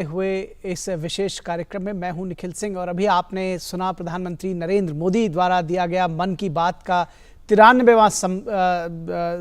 हुए इस विशेष कार्यक्रम में मैं हूं निखिल सिंह और अभी आपने सुना प्रधानमंत्री नरेंद्र मोदी द्वारा दिया गया मन की बात का 93वां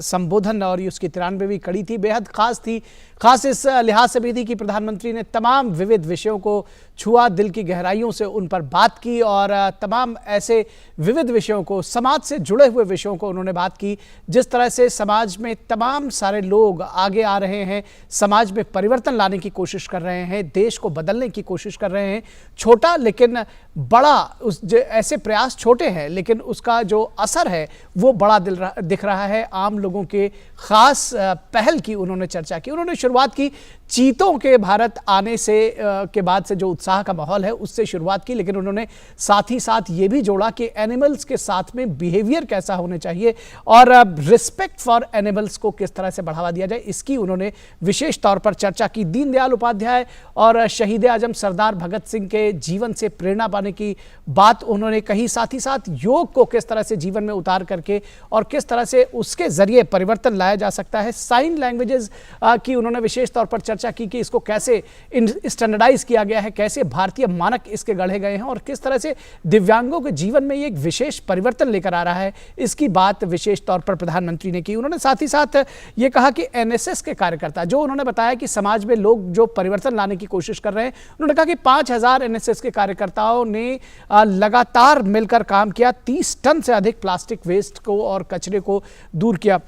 संबोधन और ये उसकी 93वीं कड़ी थी। बेहद खास थी। खास इस लिहाज से भी थी कि प्रधानमंत्री ने तमाम विविध विषयों को छुआ, दिल की गहराइयों से उन पर बात की और तमाम ऐसे विविध विषयों को, समाज से जुड़े हुए विषयों को उन्होंने बात की। जिस तरह से समाज में तमाम सारे लोग आगे आ रहे हैं, समाज में परिवर्तन लाने की कोशिश कर रहे हैं, देश को बदलने की कोशिश कर रहे हैं। छोटा लेकिन बड़ा, ऐसे प्रयास छोटे हैं लेकिन उसका जो असर है वो बड़ा दिख रहा है। आम लोगों के खास पहल की उन्होंने चर्चा की। उन्होंने शुरुआत की चीतों के भारत आने से के बाद से जो उत्साह का माहौल है उससे शुरुआत की, लेकिन उन्होंने साथ ही साथ ये भी जोड़ा कि एनिमल्स के साथ में बिहेवियर कैसा होने चाहिए और रिस्पेक्ट फॉर एनिमल्स को किस तरह से बढ़ावा दिया जाए, इसकी उन्होंने विशेष तौर पर चर्चा की। दीनदयाल उपाध्याय और शहीद आजम सरदार भगत सिंह के जीवन से प्रेरणा पाने की बात उन्होंने कही। साथ ही साथ योग को किस तरह से जीवन में उतार करके और किस तरह से उसके जरिए परिवर्तन लाया जा सकता है। साइन लैंग्वेजेस की उन्होंने विशेष तौर पर चर्चा की कि इसको कैसे स्टैंडर्डाइज किया गया है, कैसे भारतीय मानक इसके गढ़े गए हैं और किस तरह से दिव्यांगों के जीवन में ये एक विशेष परिवर्तन लेकर आ रहा है, इसकी बात विशेष तौर पर प्रधानमंत्री ने की। उन्होंने साथ ही साथ ये कहा कि एनएसएस के कार्यकर्ता, जो उन्होंने बताया कि समाज में लोग जो परिवर्तन लाने की कोशिश कर रहे हैं, उन्होंने कहा कि 5000 एनएसएस के कार्यकर्ताओं ने लगातार मिलकर काम किया, 30 टन से अधिक प्लास्टिक वेस्ट को और कचरे को दूर किया।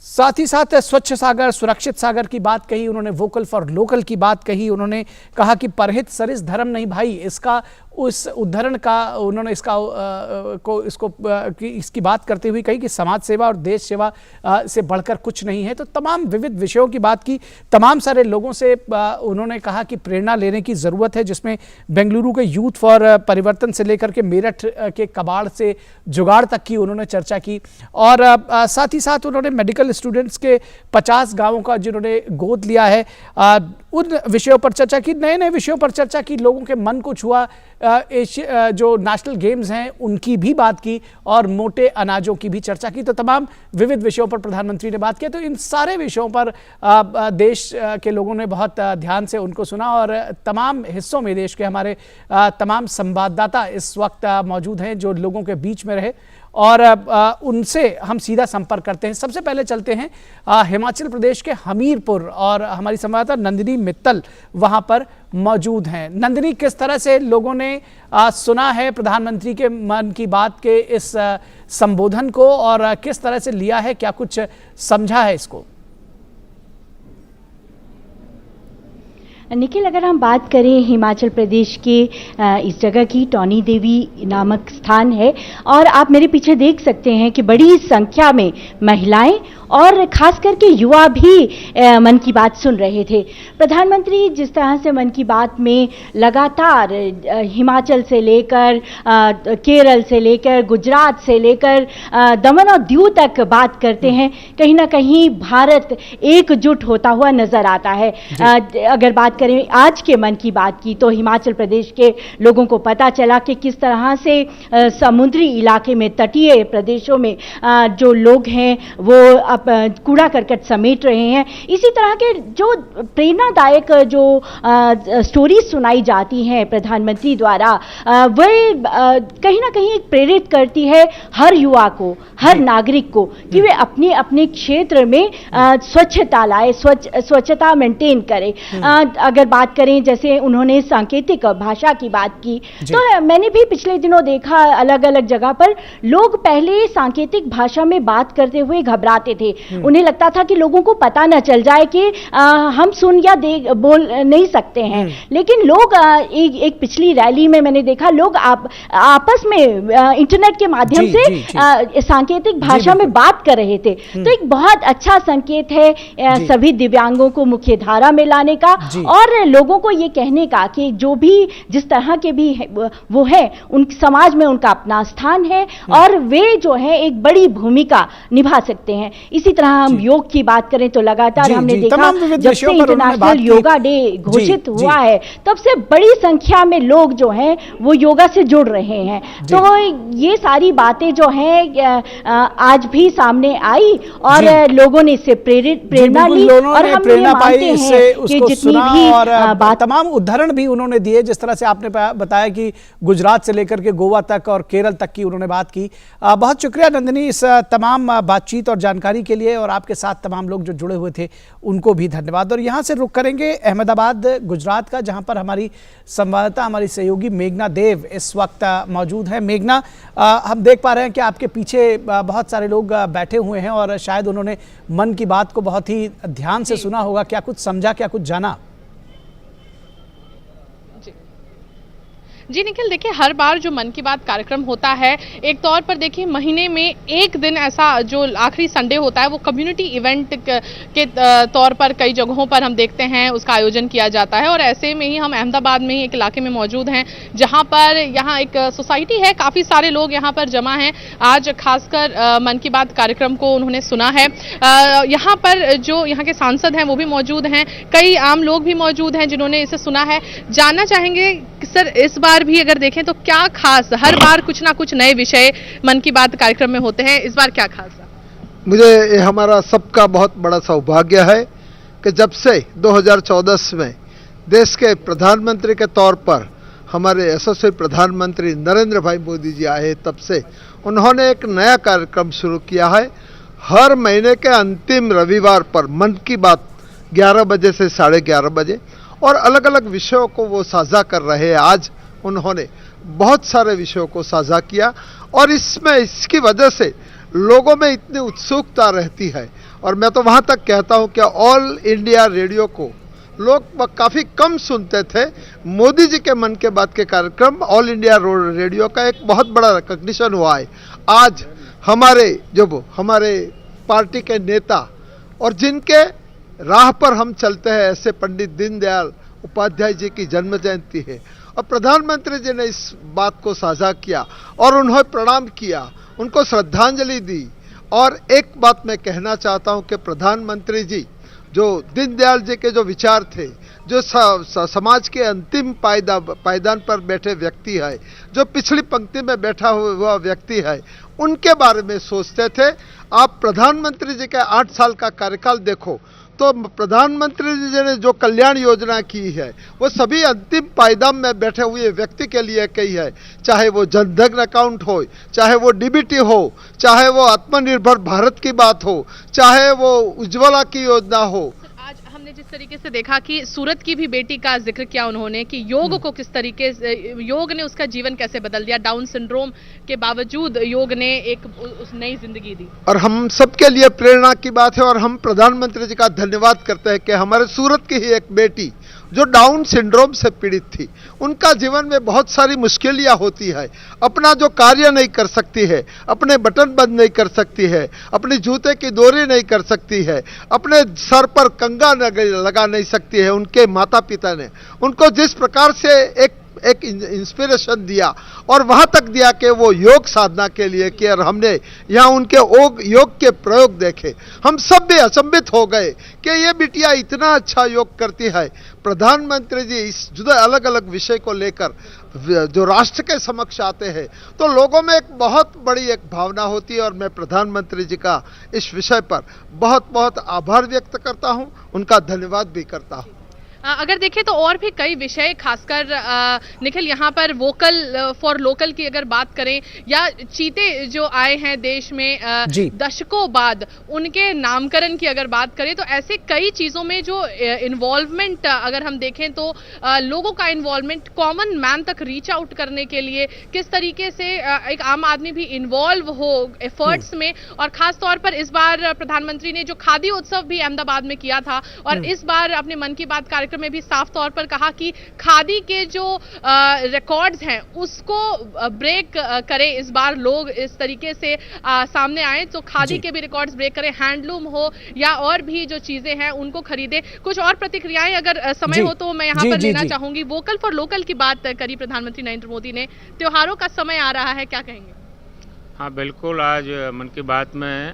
साथ ही साथ स्वच्छ सागर, सुरक्षित सागर की बात कही उन्होंने, वोकल फॉर लोकल की बात कही। उन्होंने कहा कि परहित सरिस धर्म नहीं भाई, इसका उस उद्धरण का उन्होंने इसकी बात करते हुए कही कि समाज सेवा और देश सेवा से बढ़कर कुछ नहीं है। तो तमाम विविध विषयों की बात की। तमाम सारे लोगों से उन्होंने कहा कि प्रेरणा लेने की ज़रूरत है, जिसमें बेंगलुरु के यूथ फॉर परिवर्तन से लेकर के मेरठ के कबाड़ से जुगाड़ तक की उन्होंने चर्चा की। और साथ ही साथ उन्होंने मेडिकल स्टूडेंट्स के 50 गाँवों का जिन्होंने गोद लिया है, उन विषयों पर चर्चा की, नए नए विषयों पर चर्चा की, लोगों के मन को छुआ। जो नेशनल गेम्स हैं उनकी भी बात की और मोटे अनाजों की भी चर्चा की। तो तमाम विविध विषयों पर प्रधानमंत्री ने बात की। तो इन सारे विषयों पर देश के लोगों ने बहुत ध्यान से उनको सुना और तमाम हिस्सों में देश के हमारे तमाम संवाददाता इस वक्त मौजूद हैं जो लोगों के बीच में रहे और उनसे हम सीधा संपर्क करते हैं। सबसे पहले चलते हैं हिमाचल प्रदेश के हमीरपुर और हमारी संवाददाता नंदिनी मित्तल वहां पर मौजूद हैं। नंदिनी, किस तरह से लोगों ने सुना है प्रधानमंत्री के मन की बात के इस संबोधन को और किस तरह से लिया है, क्या कुछ समझा है इसको? निखिल, अगर हम बात करें हिमाचल प्रदेश के इस जगह की, टौनी देवी नामक स्थान है और आप मेरे पीछे देख सकते हैं कि बड़ी संख्या में महिलाएं और खास करके युवा भी मन की बात सुन रहे थे। प्रधानमंत्री जिस तरह से मन की बात में लगातार हिमाचल से लेकर केरल से लेकर गुजरात से लेकर दमन और दीव तक बात करते हैं, कहीं ना कहीं भारत एकजुट होता हुआ नजर आता है। अगर बात करें आज के मन की बात की तो हिमाचल प्रदेश के लोगों को पता चला कि किस तरह से समुद्री इलाके में, तटीय प्रदेशों में जो लोग हैं वो कूड़ा करकट समेट रहे हैं। इसी तरह के जो प्रेरणादायक जो स्टोरीज सुनाई जाती हैं प्रधानमंत्री द्वारा, वह कहीं ना कहीं प्रेरित करती है हर युवा को, हर नागरिक को कि वे अपने अपने क्षेत्र में स्वच्छता लाए, स्वच्छता मेंटेन करें। अगर बात करें, जैसे उन्होंने सांकेतिक भाषा की बात की, तो मैंने भी पिछले दिनों देखा अलग अलग जगह पर लोग पहले सांकेतिक भाषा में बात करते हुए घबराते थे। उन्हें लगता था कि लोगों को पता न चल जाए कि हम सुन या बोल नहीं सकते हैं। लेकिन लोग एक पिछली रैली में मैंने देखा लोग आपस में इंटरनेट के माध्यम से सांकेतिक भाषा में बात कर रहे थे। तो एक बहुत अच्छा संकेत है सभी दिव्यांगों को मुख्य धारा में लाने का और लोगों को ये कहने का कि जो भी जिस तरह के भी वो है, उन समाज में उनका अपना स्थान है और वे जो है एक बड़ी भूमिका निभा सकते हैं। इसी तरह हम योग की बात करें तो लगातार हमने देखा जब से इंटरनेशनल योगा डे घोषित हुआ है तब से बड़ी संख्या में लोग जो हैं वो योगा से जुड़ रहे हैं। तो ये सारी बातें जो हैं आज भी सामने आई और लोगों ने इससे प्रेरणा ली और हम ये मानते हैं कि जितनी भी और तमाम उदाहरण भी उन्होंने दिए, जिस तरह से आपने बताया कि गुजरात से लेकर के गोवा तक और केरल तक की उन्होंने बात की। बहुत शुक्रिया नंदिनी इस तमाम बातचीत और जानकारी के लिए, और आपके साथ तमाम लोग जो जुड़े हुए थे उनको भी धन्यवाद। और यहाँ से रुख करेंगे अहमदाबाद गुजरात का, जहाँ पर हमारी संवाददाता, हमारी सहयोगी मेघना देव इस वक्त मौजूद है। मेघना, हम देख पा रहे हैं कि आपके पीछे बहुत सारे लोग बैठे हुए हैं और शायद उन्होंने मन की बात को बहुत ही ध्यान से सुना होगा। क्या कुछ समझा, क्या कुछ जाना? जी निखिल, देखिए हर बार जो मन की बात कार्यक्रम होता है, एक तौर पर देखिए महीने में एक दिन ऐसा जो आखिरी संडे होता है वो कम्युनिटी इवेंट के तौर पर कई जगहों पर हम देखते हैं उसका आयोजन किया जाता है। और ऐसे में ही हम अहमदाबाद में ही एक इलाके में मौजूद हैं जहां पर यहाँ एक सोसाइटी है, काफ़ी सारे लोग यहाँ पर जमा हैं। आज खासकर मन की बात कार्यक्रम को उन्होंने सुना है। यहाँ पर जो यहाँ के सांसद हैं वो भी मौजूद हैं, कई आम लोग भी मौजूद हैं जिन्होंने इसे सुना है। जानना चाहेंगे सर, इस बार भी अगर देखें तो क्या खास, हर बार कुछ ना कुछ नए विषय मन की बात कार्यक्रम में होते हैं, इस बार क्या खास है? मुझे हमारा सबका बहुत बड़ा सौभाग्य है कि जब से 2014 में देश के प्रधानमंत्री के तौर पर हमारे यशस्वी प्रधानमंत्री नरेंद्र भाई मोदी जी आए, तब से उन्होंने एक नया कार्यक्रम शुरू किया है। हर महीने के अंतिम रविवार पर मन की बात 11 बजे से 11:30 बजे, और अलग अलग विषयों को वो साझा कर रहे हैं। आज उन्होंने बहुत सारे विषयों को साझा किया और इसकी वजह से लोगों में इतनी उत्सुकता रहती है। और मैं तो वहाँ तक कहता हूँ कि ऑल इंडिया रेडियो को लोग काफ़ी कम सुनते थे। मोदी जी के मन के बात के कार्यक्रम ऑल इंडिया रेडियो का एक बहुत बड़ा रिकॉग्निशन हुआ है। आज हमारे पार्टी के नेता और जिनके राह पर हम चलते हैं, ऐसे पंडित दीनदयाल उपाध्याय जी की जन्म जयंती है और प्रधानमंत्री जी ने इस बात को साझा किया और उन्हें प्रणाम किया, उनको श्रद्धांजलि दी। और एक बात मैं कहना चाहता हूं कि प्रधानमंत्री जी जो दीनदयाल जी के जो विचार थे, जो समाज के अंतिम पायदान पर बैठे व्यक्ति है, जो पिछली पंक्ति में बैठा हुआ व्यक्ति है, उनके बारे में सोचते थे। आप प्रधानमंत्री जी के 8 साल का कार्यकाल देखो तो प्रधानमंत्री जी ने जो कल्याण योजना की है वो सभी अंतिम पायदान में बैठे हुए व्यक्ति के लिए की है। चाहे वो जनधन अकाउंट हो, चाहे वो डीबीटी हो, चाहे वो आत्मनिर्भर भारत की बात हो, चाहे वो उज्ज्वला की योजना हो। आज हमने जिस तरीके से देखा कि सूरत की भी बेटी का जिक्र किया उन्होंने कि योग को किस तरीके से, योग ने उसका जीवन कैसे बदल दिया, डाउन सिंड्रोम के बावजूद योग ने एक उस नई जिंदगी दी। और हम सबके लिए प्रेरणा की बात है और हम प्रधानमंत्री जी का धन्यवाद करते हैं कि हमारे सूरत की ही एक बेटी जो डाउन सिंड्रोम से पीड़ित थी, उनका जीवन में बहुत सारी मुश्किलें होती है, अपना जो कार्य नहीं कर सकती है, अपने बटन बंद नहीं कर सकती है, अपनी जूते की डोरी नहीं कर सकती है, अपने सर पर कंगा लगा नहीं सकती है। उनके माता पिता ने उनको जिस प्रकार से एक इंस्पिरेशन दिया और वहां तक दिया कि वो योग साधना के लिए किया, और हमने यहाँ उनके योग के प्रयोग देखे, हम सब भी अचंभित हो गए कि ये बिटिया इतना अच्छा योग करती है। प्रधानमंत्री जी इस जुदा अलग अलग विषय को लेकर जो राष्ट्र के समक्ष आते हैं तो लोगों में एक बहुत बड़ी एक भावना होती है, और मैं प्रधानमंत्री जी का इस विषय पर बहुत बहुत आभार व्यक्त करता हूं, उनका धन्यवाद भी करता हूं। अगर देखें तो और भी कई विषय, खासकर निखिल यहाँ पर वोकल फॉर लोकल की अगर बात करें, या चीते जो आए हैं देश में दशकों बाद, उनके नामकरण की अगर बात करें, तो ऐसे कई चीज़ों में जो इन्वॉल्वमेंट अगर हम देखें तो लोगों का इन्वॉल्वमेंट, कॉमन मैन तक रीच आउट करने के लिए किस तरीके से एक आम आदमी भी इन्वॉल्व हो एफर्ट्स में। और खास तौर पर इस बार प्रधानमंत्री ने जो खादी उत्सव भी अहमदाबाद में किया था, और इस बार अपने मन की बात कार्यक्रम में भी साफ तौर पर कहा कि खादी के जो रिकॉर्ड्स हैं उसको ब्रेक करें। इस बार लोग इस तरीके से सामने आए तो खादी के भी रिकॉर्ड्स ब्रेक करें, हैंडलूम हो या और भी जो चीजें हैं उनको खरीदें। कुछ और प्रतिक्रियाएं अगर समय हो तो मैं यहाँ पर लेना चाहूंगी। वोकल फॉर लोकल की बात करी प्रधानमंत्री नरेंद्र मोदी ने, त्योहारों का समय आ रहा है, क्या कहेंगे? हाँ बिल्कुल, आज मन की बात में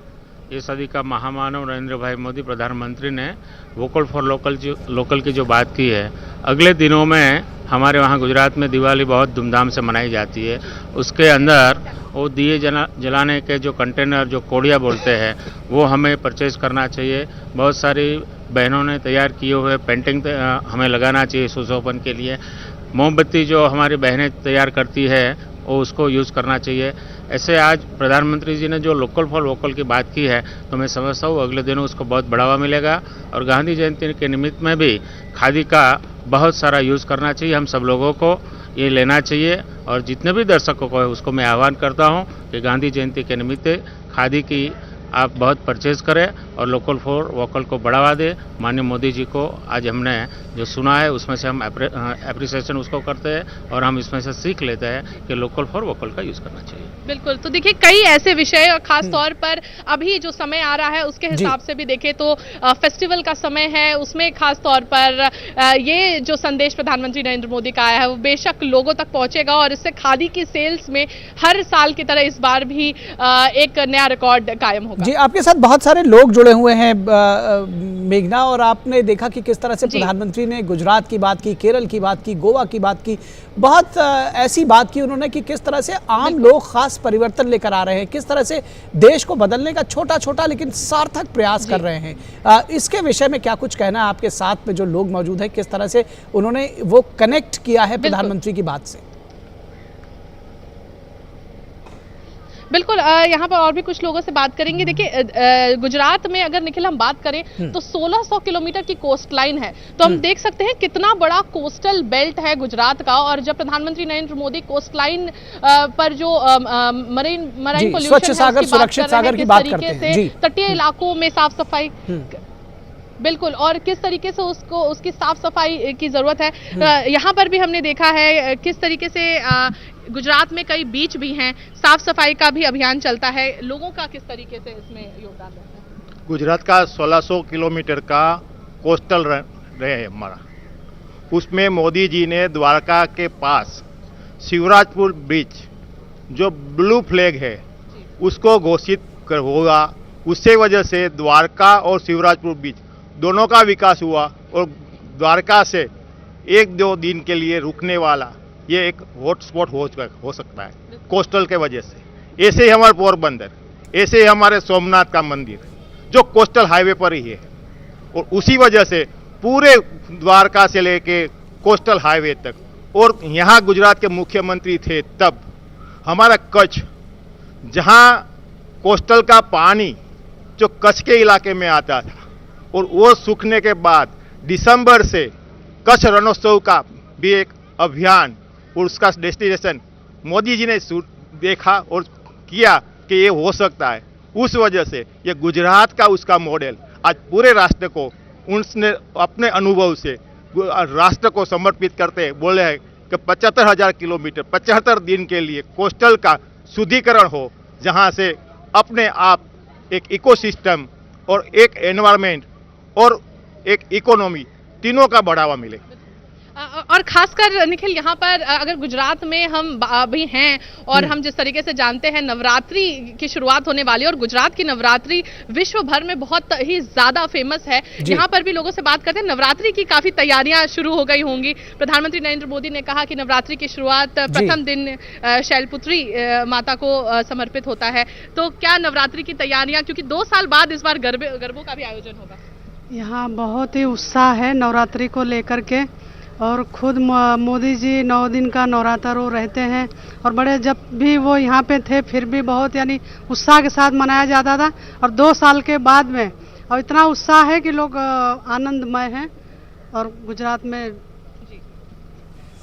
ये सदी का महामानव नरेंद्र भाई मोदी प्रधानमंत्री ने वोकल फॉर लोकल की जो बात की है, अगले दिनों में हमारे वहाँ गुजरात में दिवाली बहुत धूमधाम से मनाई जाती है। उसके अंदर वो दिए जलाने के जो कंटेनर, जो कोड़िया बोलते हैं, वो हमें परचेज करना चाहिए। बहुत सारी बहनों ने तैयार किए हुए पेंटिंग हमें लगाना चाहिए सुशोभन के लिए। मोमबत्ती जो हमारी बहनें तैयार करती है वो उसको यूज़ करना चाहिए। ऐसे आज प्रधानमंत्री जी ने जो लोकल फॉर वोकल की बात की है तो मैं समझता हूँ अगले दिनों उसको बहुत बढ़ावा मिलेगा और गांधी जयंती के निमित्त में भी खादी का बहुत सारा यूज़ करना चाहिए। हम सब लोगों को ये लेना चाहिए और जितने भी दर्शकों को है उसको मैं आह्वान करता हूँ कि गांधी जयंती के निमित्त खादी की आप बहुत परचेज करें और लोकल फॉर वोकल को बढ़ावा दें। माननीय मोदी जी को आज हमने जो सुना है उसमें से हम एप्रिसिएशन उसको करते हैं और हम इसमें से सीख लेते हैं कि लोकल फॉर वोकल का यूज़ करना चाहिए। बिल्कुल, तो देखिए कई ऐसे विषय और खास तौर पर अभी जो समय आ रहा है उसके हिसाब से भी देखें तो फेस्टिवल का समय है, उसमें खास तौर पर ये जो संदेश प्रधानमंत्री नरेंद्र मोदी का आया है वो बेशक लोगों तक पहुंचेगा और इससे खादी की सेल्स में हर साल की तरह इस बार भी एक नया रिकॉर्ड कायम होगा। जी, आपके साथ बहुत सारे लोग जुड़े हुए हैं मेघना, और आपने देखा कि किस तरह से प्रधानमंत्री ने गुजरात की बात की, केरल की बात की, गोवा की बात की, बहुत ऐसी बात की उन्होंने कि किस तरह से आम लोग खास परिवर्तन लेकर आ रहे हैं, किस तरह से देश को बदलने का छोटा छोटा लेकिन सार्थक प्रयास कर रहे हैं। इसके विषय में क्या कुछ कहना है? आपके साथ में जो लोग मौजूद हैं, किस तरह से उन्होंने वो कनेक्ट किया है प्रधानमंत्री की बात से? बिल्कुल, यहाँ पर और भी कुछ लोगों से बात करेंगे। देखिए गुजरात में अगर निखिल हम बात करें तो 1600 किलोमीटर की कोस्ट लाइन है, तो हम देख सकते हैं कितना बड़ा कोस्टल बेल्ट है गुजरात का। और जब प्रधानमंत्री नरेंद्र मोदी कोस्ट लाइन पर जो मरीन पोल्यूशन स्वच्छ सागर, सुरक्षित सागर की बात करते हैं, तटीय इलाकों में साफ सफाई, बिल्कुल, और किस तरीके से उसकी साफ सफाई की जरूरत है। यहाँ पर भी हमने देखा है किस तरीके से गुजरात में कई बीच भी हैं, साफ सफाई का भी अभियान चलता है। लोगों का किस तरीके से इसमें योगदान रहता है? गुजरात का 1600 किलोमीटर का कोस्टल रहे है हमारा, उसमें मोदी जी ने द्वारका के पास शिवराजपुर ब्रिज जो ब्लू फ्लैग है उसको घोषित होगा। उससे वजह से द्वारका और शिवराजपुर ब्रिज दोनों का विकास हुआ और द्वारका से 1-2 दिन के लिए रुकने वाला ये एक हॉटस्पॉट हो सकता है कोस्टल के वजह से। ऐसे ही हमारे पोरबंदर, ऐसे ही हमारे सोमनाथ का मंदिर जो कोस्टल हाईवे पर ही है, और उसी वजह से पूरे द्वारका से लेके कोस्टल हाईवे तक, और यहाँ गुजरात के मुख्यमंत्री थे तब हमारा कच्छ, जहाँ कोस्टल का पानी जो कच्छ के इलाके में आता था और वो सूखने के बाद दिसंबर से कच्छ रणोत्सव का भी एक अभियान और उसका डेस्टिनेशन मोदी जी ने देखा और किया कि ये हो सकता है। उस वजह से ये गुजरात का उसका मॉडल आज पूरे राष्ट्र को उसने अपने अनुभव से राष्ट्र को समर्पित करते बोले हैं कि 75,000 किलोमीटर 75 दिन के लिए कोस्टल का शुद्धिकरण हो, जहां से अपने आप एक इकोसिस्टम और एक एनवायरनमेंट और एक इकोनॉमी तीनों का बढ़ावा मिले। और खासकर निखिल यहाँ पर अगर गुजरात में हम अभी हैं और हम जिस तरीके से जानते हैं नवरात्रि की शुरुआत होने वाली है और गुजरात की नवरात्रि विश्व भर में बहुत ही ज्यादा फेमस है। यहाँ पर भी लोगों से बात करते हैं, नवरात्रि की काफी तैयारियां शुरू हो गई होंगी। प्रधानमंत्री नरेंद्र मोदी ने कहा कि नवरात्रि की शुरुआत प्रथम दिन शैलपुत्री माता को समर्पित होता है। तो क्या नवरात्रि की तैयारियां, क्योंकि 2 साल बाद इस बार गरबों का भी आयोजन होगा? यहाँ बहुत ही उत्साह है नवरात्रि को लेकर के, और खुद मोदी जी 9 दिन का नवरात्र वो रहते हैं, और बड़े जब भी वो यहाँ पे थे फिर भी बहुत यानी उत्साह के साथ मनाया जाता था, और 2 साल के बाद में और इतना उत्साह है कि लोग आनंदमय हैं और गुजरात में।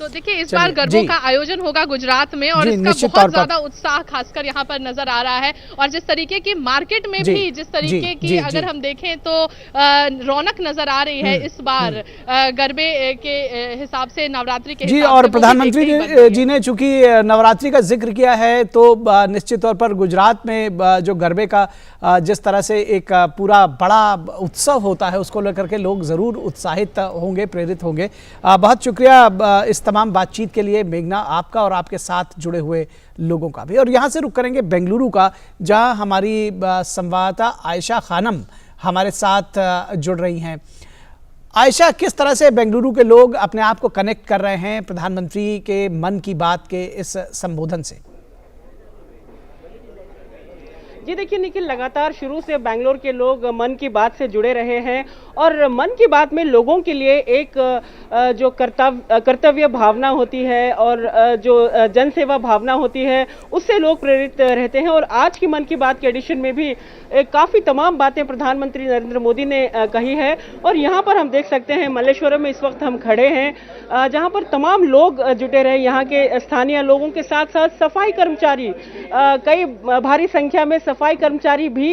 तो देखिए इस बार गरबों का आयोजन होगा गुजरात में और इसका बहुत ज्यादा उत्साह खासकर यहाँ पर नजर आ रहा है। और जिस तरीके की मार्केट में भी जिस तरीके की अगर हम देखें तो रौनक नजर आ रही है इस बार गरबे के हिसाब से, नवरात्रि के जी। और प्रधानमंत्री जी ने चूंकि नवरात्रि का जिक्र किया है तो निश्चित तौर पर गुजरात में जो गरबे का जिस तरह से एक पूरा बड़ा उत्सव होता है उसको लेकर के लोग जरूर उत्साहित होंगे, प्रेरित होंगे। बहुत शुक्रिया इस तमाम बातचीत के लिए मेघना, आपका और आपके साथ जुड़े हुए लोगों का भी। और यहाँ से रुक करेंगे बेंगलुरु का, जहाँ हमारी संवाददाता आयशा खानम हमारे साथ जुड़ रही हैं। आयशा, किस तरह से बेंगलुरु के लोग अपने आप को कनेक्ट कर रहे हैं प्रधानमंत्री के मन की बात के इस संबोधन से? जी देखिए निखिल, लगातार शुरू से बेंगलोर के लोग मन की बात से जुड़े रहे हैं और मन की बात में लोगों के लिए एक जो कर्तव्य भावना होती है और जो जनसेवा भावना होती है उससे लोग प्रेरित रहते हैं। और आज की मन की बात के एडिशन में भी काफ़ी तमाम बातें प्रधानमंत्री नरेंद्र मोदी ने कही है। और यहाँ पर हम देख सकते हैं मल्लेश्वरम में इस वक्त हम खड़े हैं जहाँ पर तमाम लोग जुटे रहे, यहाँ के स्थानीय लोगों के साथ साथ सफाई कर्मचारी, कई भारी संख्या में सफाई कर्मचारी भी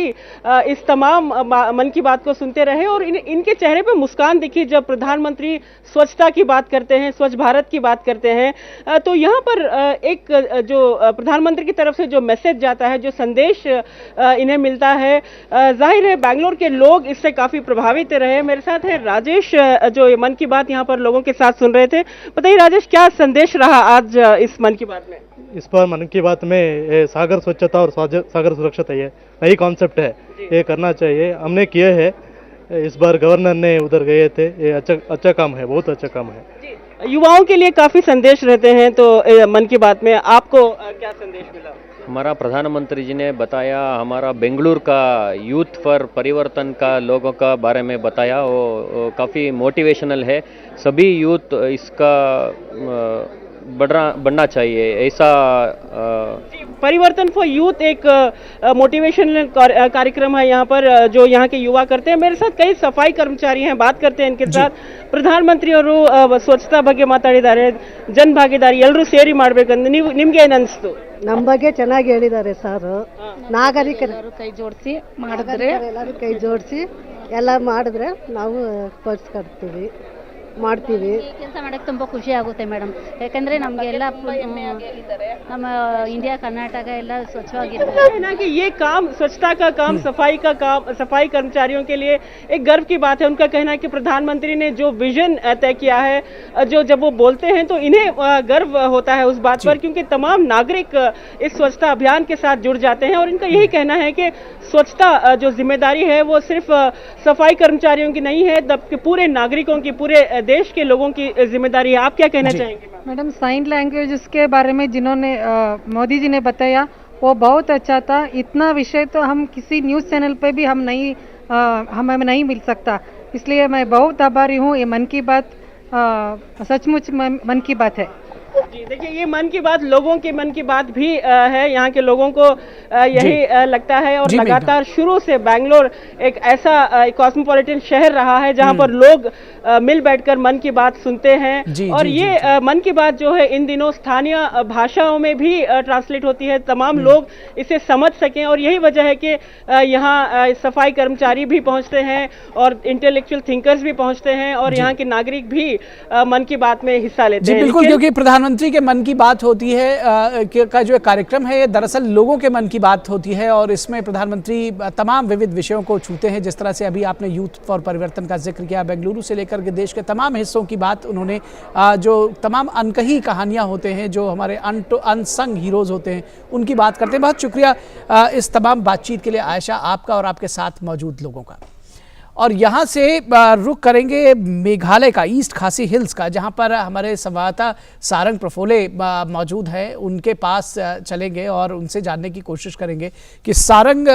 इस तमाम मन की बात को सुनते रहे और इनके चेहरे पे मुस्कान दिखी जब प्रधानमंत्री स्वच्छता की बात करते हैं, स्वच्छ भारत की बात करते हैं। तो यहाँ पर एक जो प्रधानमंत्री की तरफ से जो मैसेज जाता है, जो संदेश इन्हें मिलता है, जाहिर है बेंगलोर के लोग इससे काफी प्रभावित रहे। मेरे साथ है राजेश जो मन की बात यहाँ पर लोगों के साथ सुन रहे थे। बताइए राजेश, क्या संदेश रहा आज इस मन की बात में? इस पर मन की बात में सागर स्वच्छता और सागर सुरक्षता ये नई कॉन्सेप्ट है, ये करना चाहिए, हमने किए हैं। इस बार गवर्नर ने उधर गए थे, ये अच्छा काम है, बहुत अच्छा काम है। युवाओं के लिए काफी संदेश रहते हैं, तो मन की बात में आपको क्या संदेश मिला? हमारा प्रधानमंत्री जी ने बताया, हमारा बेंगलुरु का यूथ फॉर परिवर्तन का लोगों का बारे में बताया, वो काफ़ी मोटिवेशनल है। सभी यूथ इसका बढ़ना चाहिए, ऐसा परिवर्तन फॉर यूथ एक मोटिवेशनल कार्यक्रम है यहाँ पर जो यहाँ के युवा करते हैं। मेरे साथ कई सफाई कर्मचारी हैं, बात करते हैं इनके साथ। प्रधानमंत्री ಅವರು ಸ್ವಚ್ಛತಾ ಬಗ್ಗೆ ಮಾತಾಡಿದ್ದಾರೆ, ಜನ ಭಾಗೀದಾರಿ ಎಲ್ಲರೂ ಸೇರಿ ಮಾಡಬೇಕಂತ ನಿಮ್ಗೆ ಏನು ಅನಿಸ್ತು? ನಮ್ಮ ಬಗ್ಗೆ ಚೆನ್ನಾಗಿ ಹೇಳಿದ್ದಾರೆ ಸರ್. ನಾಗರಿಕರು ಕೈ ಜೋಡಿಸಿ ಮಾಡಿದ್ರೆ, ಎಲ್ಲರೂ ಕೈ ಜೋಡಿಸಿ ಎಲ್ಲ ಮಾಡಿದ್ರೆ ನಾವು ಸ್ಪರ್ಶಿಸ್ತೀವಿ, ಮಾಡ್ತೀವಿ. ಕೆಲಸ ಮಾಡಕ್ಕೆ ತುಂಬ ಖುಷಿ ಆಗುತ್ತೆ ಮೇಡಮ್, ಯಾಕಂದ್ರೆ ನಮಗೆ ಎಲ್ಲ ನಮ್ಮ इंडिया कर्नाटक ಎಲ್ಲ स्वच्छವಾಗಿರುತ್ತೆ। ये काम स्वच्छता का काम, सफाई का काम, सफाई कर्मचारियों के लिए एक गर्व की बात है। उनका कहना है कि प्रधानमंत्री ने जो विजन तय किया है, जो जब वो बोलते हैं तो इन्हें गर्व होता है उस बात पर, क्योंकि तमाम नागरिक इस स्वच्छता अभियान के साथ जुड़ जाते हैं। और इनका यही कहना है कि स्वच्छता जो जिम्मेदारी है वो सिर्फ सफाई कर्मचारियों की नहीं है, बल्कि पूरे नागरिकों की, पूरे देश के लोगों की जिम्मेदारी है। आप क्या कहना चाहेंगे? मैडम, साइन लैंग्वेज के बारे में जिन्होंने मोदी जी ने बताया वो बहुत अच्छा था। इतना विषय तो हम किसी न्यूज़ चैनल पे भी हमें नहीं मिल सकता, इसलिए मैं बहुत आभारी हूँ। ये मन की बात सचमुच मन की बात है। जी देखिए, ये मन की बात लोगों के मन की बात भी है, यहाँ के लोगों को यही लगता है। और लगातार शुरू से बेंगलोर एक ऐसा कॉस्मोपॉलिटन शहर रहा है जहाँ पर लोग मिल बैठकर मन की बात सुनते हैं। और ये मन की बात जो है इन दिनों स्थानीय भाषाओं में भी ट्रांसलेट होती है, तमाम लोग इसे समझ सकें। और यही वजह है कि यहाँ सफाई कर्मचारी भी पहुँचते हैं और इंटेलेक्चुअल थिंकर्स भी पहुँचते हैं और यहाँ के नागरिक भी मन की बात में हिस्सा लेते हैं। बिल्कुल, क्योंकि प्रधानमंत्री के मन की बात होती है का जो कार्यक्रम है, ये दरअसल लोगों के मन की बात होती है और इसमें प्रधानमंत्री तमाम विविध विषयों को छूते हैं। जिस तरह से अभी आपने यूथ फॉर परिवर्तन का जिक्र किया, बेंगलुरु से लेकर के देश के तमाम हिस्सों की बात उन्होंने, जो तमाम अनकही कहानियां होते हैं, जो हमारे अनसंग हीरोज होते हैं, उनकी बात करते हैं। बहुत शुक्रिया इस तमाम बातचीत के लिए आयशा, आपका और आपके साथ मौजूद लोगों का। और यहाँ से रुख करेंगे मेघालय का, ईस्ट खासी हिल्स का, जहाँ पर हमारे संवाददाता सारंग प्रफोले मौजूद हैं। उनके पास चलेंगे और उनसे जानने की कोशिश करेंगे कि सारंग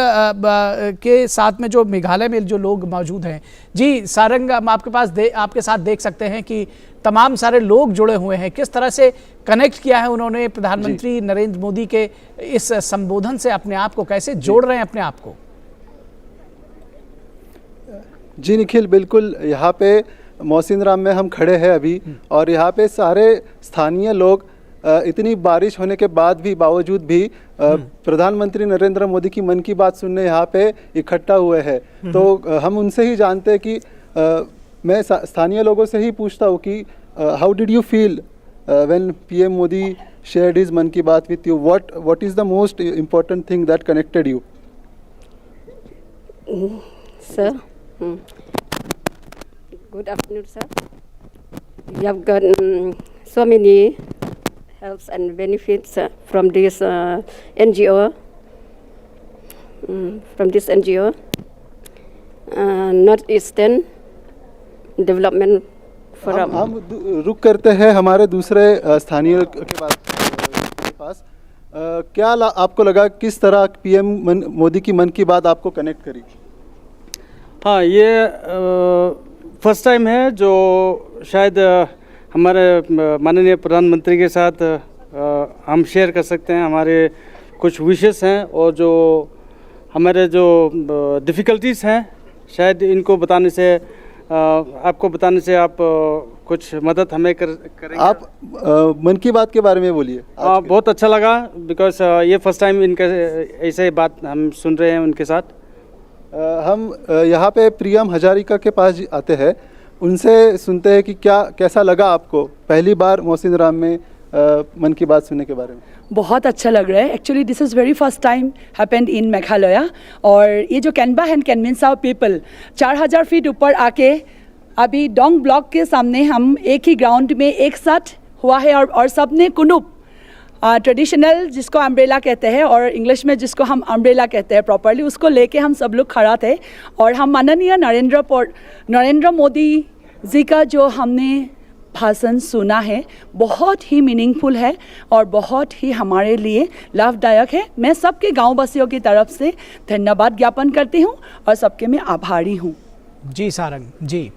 के साथ में जो मेघालय में जो लोग मौजूद हैं। जी सारंग, हम आपके साथ देख सकते हैं कि तमाम सारे लोग जुड़े हुए हैं। किस तरह से कनेक्ट किया है उन्होंने प्रधानमंत्री नरेंद्र मोदी के इस संबोधन से अपने आप को, कैसे जोड़ रहे हैं अपने आप को? जी निखिल, बिल्कुल, यहाँ पे मौसिनराम में हम खड़े हैं अभी और यहाँ पे सारे स्थानीय लोग इतनी बारिश होने के बाद भी, बावजूद भी प्रधानमंत्री नरेंद्र मोदी की मन की बात सुनने यहाँ पे इकट्ठा हुए हैं। तो हम उनसे ही जानते हैं कि मैं स्थानीय लोगों से ही पूछता हूँ कि how did you feel when PM Modi shared his मन की बात with you? What is the most important thing that connected you? Sir, good afternoon, sir. We have got so many helps and benefits from this NGO. Northeastern Development Forum. हम रुक करते हैं हमारे दूसरे स्थानीय के पास। क्या आपको लगा किस तरह पीएम मोदी की मन की बात आपको कनेक्ट करी? हाँ, ये फर्स्ट टाइम है जो शायद हमारे माननीय प्रधानमंत्री के साथ हम शेयर कर सकते हैं। हमारे कुछ विशेस हैं और जो हमारे जो डिफ़िकल्टीज़ हैं, शायद इनको बताने से आपको बताने से आप कुछ मदद हमें करेंगे। आप मन की बात के बारे में बोलिए। बहुत अच्छा लगा बिकॉज ये फर्स्ट टाइम इनके ऐसे बात हम सुन रहे हैं उनके साथ। हम यहाँ पे प्रियम हजारिका के पास आते हैं, उनसे सुनते हैं कि कैसा लगा आपको पहली बार मौसिन राम में मन की बात सुनने के बारे में। बहुत अच्छा लग रहा है। Actually this is very first time happened in Meghalaya, और ये जो कैनबा एंड कैनमिनसाओ पीपल 4000 फीट ऊपर आके अभी डोंग ब्लॉक के सामने हम एक ही ग्राउंड में एक साथ हुआ है, और सब ने कुनुप ट्रेडिशनल जिसको अम्ब्रेला कहते हैं और इंग्लिश में जिसको हम अम्ब्रेला कहते हैं प्रॉपरली, उसको लेके हम सब लोग खड़ा थे। और हम माननीय नरेंद्र मोदी जी का जो हमने भाषण सुना है बहुत ही मीनिंगफुल है और बहुत ही हमारे लिए लाभदायक है। मैं सबके गाँव वासियों की तरफ से धन्यवाद ज्ञापन करती हूँ और सबके मैं आभारी हूँ। जी सारंग जी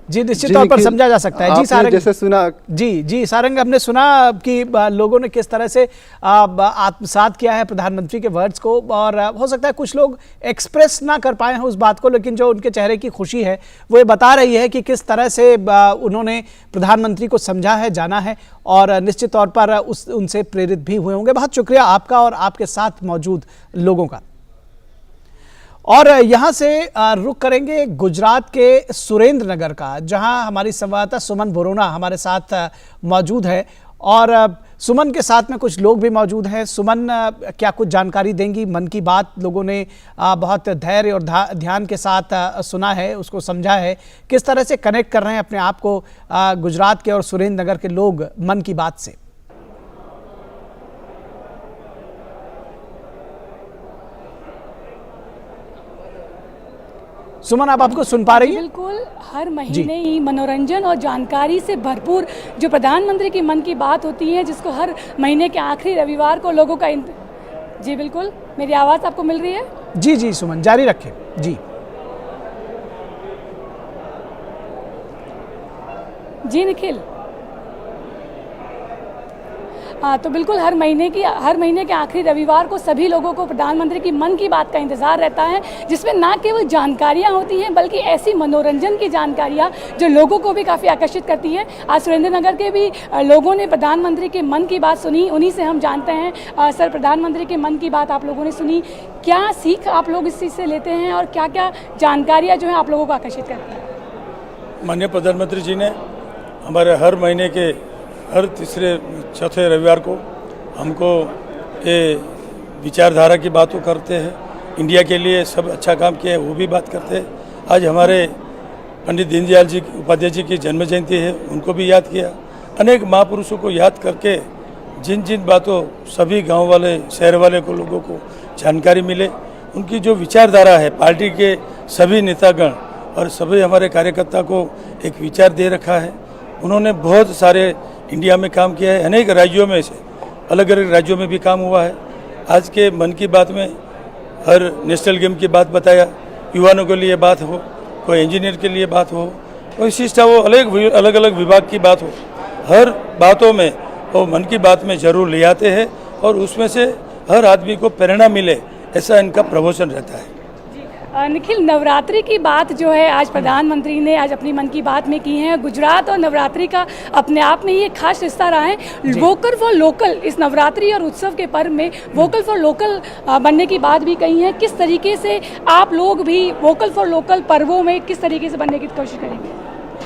निश्चित तौर पर समझा जा सकता है। जी सारंग, जैसे सुना जी सारंग, हमने सुना कि लोगों ने किस तरह से आत्मसात किया है प्रधानमंत्री के वर्ड्स को, और हो सकता है कुछ लोग एक्सप्रेस ना कर पाए हैं उस बात को, लेकिन जो उनके चेहरे की खुशी है वो ये बता रही है कि किस तरह से उन्होंने प्रधानमंत्री को समझा है, जाना है, और निश्चित तौर पर उनसे प्रेरित भी हुए होंगे। बहुत शुक्रिया आपका और आपके साथ मौजूद लोगों का। और यहाँ से रुख करेंगे गुजरात के सुरेंद्र नगर का, जहाँ हमारी संवाददाता सुमन बोरोना हमारे साथ मौजूद है, और सुमन के साथ में कुछ लोग भी मौजूद हैं। सुमन क्या कुछ जानकारी देंगी? मन की बात लोगों ने बहुत धैर्य और ध्यान के साथ सुना है, उसको समझा है, किस तरह से कनेक्ट कर रहे हैं अपने आप को गुजरात के और सुरेंद्र नगर के लोग मन की बात से? सुमन, आप आपको सुन पा रही हैं? बिल्कुल, हर महीने ही मनोरंजन और जानकारी से भरपूर जो प्रधानमंत्री की मन की बात होती है, जिसको हर महीने के आखिरी रविवार को लोगों का जी बिल्कुल, मेरी आवाज़ आपको मिल रही है? जी सुमन, जारी रखें। जी निखिल, तो बिल्कुल हर महीने के आखिरी रविवार को सभी लोगों को प्रधानमंत्री की मन की बात का इंतज़ार रहता है, जिसमें ना केवल जानकारियां होती हैं बल्कि ऐसी मनोरंजन की जानकारियां जो लोगों को भी काफ़ी आकर्षित करती हैं। आज सुरेंद्रनगर के भी लोगों ने प्रधानमंत्री के मन की बात सुनी, उन्हीं से हम जानते हैं। सर, प्रधानमंत्री के मन की बात आप लोगों ने सुनी, क्या सीख आप लोग इस चीज़ से लेते हैं और क्या क्या जानकारियाँ जो है आप लोगों को आकर्षित करती हैं? माननीय प्रधानमंत्री जी ने हमारे हर महीने के हर तीसरे चौथे रविवार को हमको ये विचारधारा की बातों करते हैं, इंडिया के लिए सब अच्छा काम किया है वो भी बात करते हैं। आज हमारे पंडित दीनदयाल जी उपाध्याय जी की जन्म जयंती है, उनको भी याद किया। अनेक महापुरुषों को याद करके जिन जिन बातों सभी गांव वाले शहर वाले को लोगों को जानकारी मिले, उनकी जो विचारधारा है, पार्टी के सभी नेतागण और सभी हमारे कार्यकर्ता को एक विचार दे रखा है। उन्होंने बहुत सारे इंडिया में काम किया है, अनेक राज्यों में से अलग अलग राज्यों में भी काम हुआ है। आज के मन की बात में हर नेशनल गेम की बात बताया, युवाओं के लिए बात हो, कोई इंजीनियर के लिए बात हो, कोई शिक्षा हो, अलग अलग विभाग की बात हो, हर बातों में वो मन की बात में जरूर ले आते हैं और उसमें से हर आदमी को प्रेरणा मिले, ऐसा इनका प्रवचन रहता है। निखिल, नवरात्रि की बात जो है आज प्रधानमंत्री ने आज अपनी मन की बात में की है। गुजरात और नवरात्रि का अपने आप में ही एक खास रिश्ता रहा है। वोकल फॉर लोकल, इस नवरात्रि और उत्सव के पर्व में वोकल फॉर लोकल बनने की बात भी कही है। किस तरीके से आप लोग भी वोकल फॉर लोकल पर्वों में किस तरीके से बनने की कोशिश करेंगे?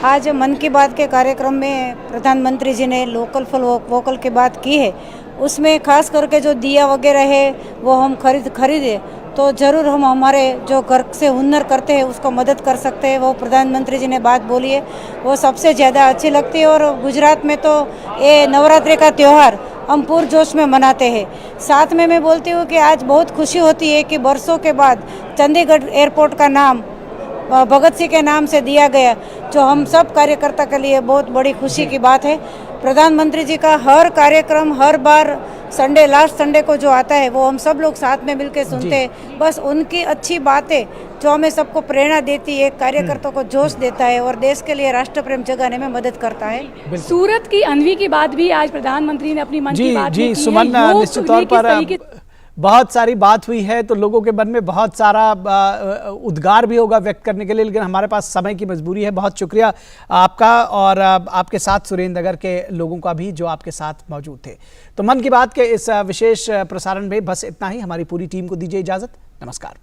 आज मन की बात के कार्यक्रम में प्रधानमंत्री जी ने लोकल फॉर वोकल की बात की है। उसमें खास करके जो दिया वगैरह है वो हम खरीदे तो ज़रूर हम हमारे जो घर से हुनर करते हैं उसको मदद कर सकते हैं। वो प्रधानमंत्री जी ने बात बोली है, वो सबसे ज़्यादा अच्छी लगती है। और गुजरात में तो ये नवरात्रि का त्यौहार हम पुरजोश में मनाते हैं। साथ में मैं बोलती हूँ कि आज बहुत खुशी होती है कि बरसों के बाद चंडीगढ़ एयरपोर्ट का नाम भगत सिंह के नाम से दिया गया, जो हम सब कार्यकर्ता के लिए बहुत बड़ी खुशी की बात है। प्रधानमंत्री जी का हर कार्यक्रम हर बार संडे लास्ट संडे को जो आता है वो हम सब लोग साथ में मिलकर सुनते हैं। बस उनकी अच्छी बातें जो हमें सबको प्रेरणा देती है, कार्यकर्ता को जोश देता है और देश के लिए राष्ट्र प्रेम जगाने में मदद करता है। सूरत की अनवी की बात भी आज प्रधानमंत्री ने अपनी मन की बात में की है। सुमन, निश्चित तौर पर बहुत सारी बात हुई है तो लोगों के मन में बहुत सारा उद्गार भी होगा व्यक्त करने के लिए, लेकिन हमारे पास समय की मजबूरी है। बहुत शुक्रिया आपका और आपके साथ सुरेंद्रनगर के लोगों का भी जो आपके साथ मौजूद थे। तो मन की बात के इस विशेष प्रसारण में बस इतना ही। हमारी पूरी टीम को दीजिए इजाजत। नमस्कार।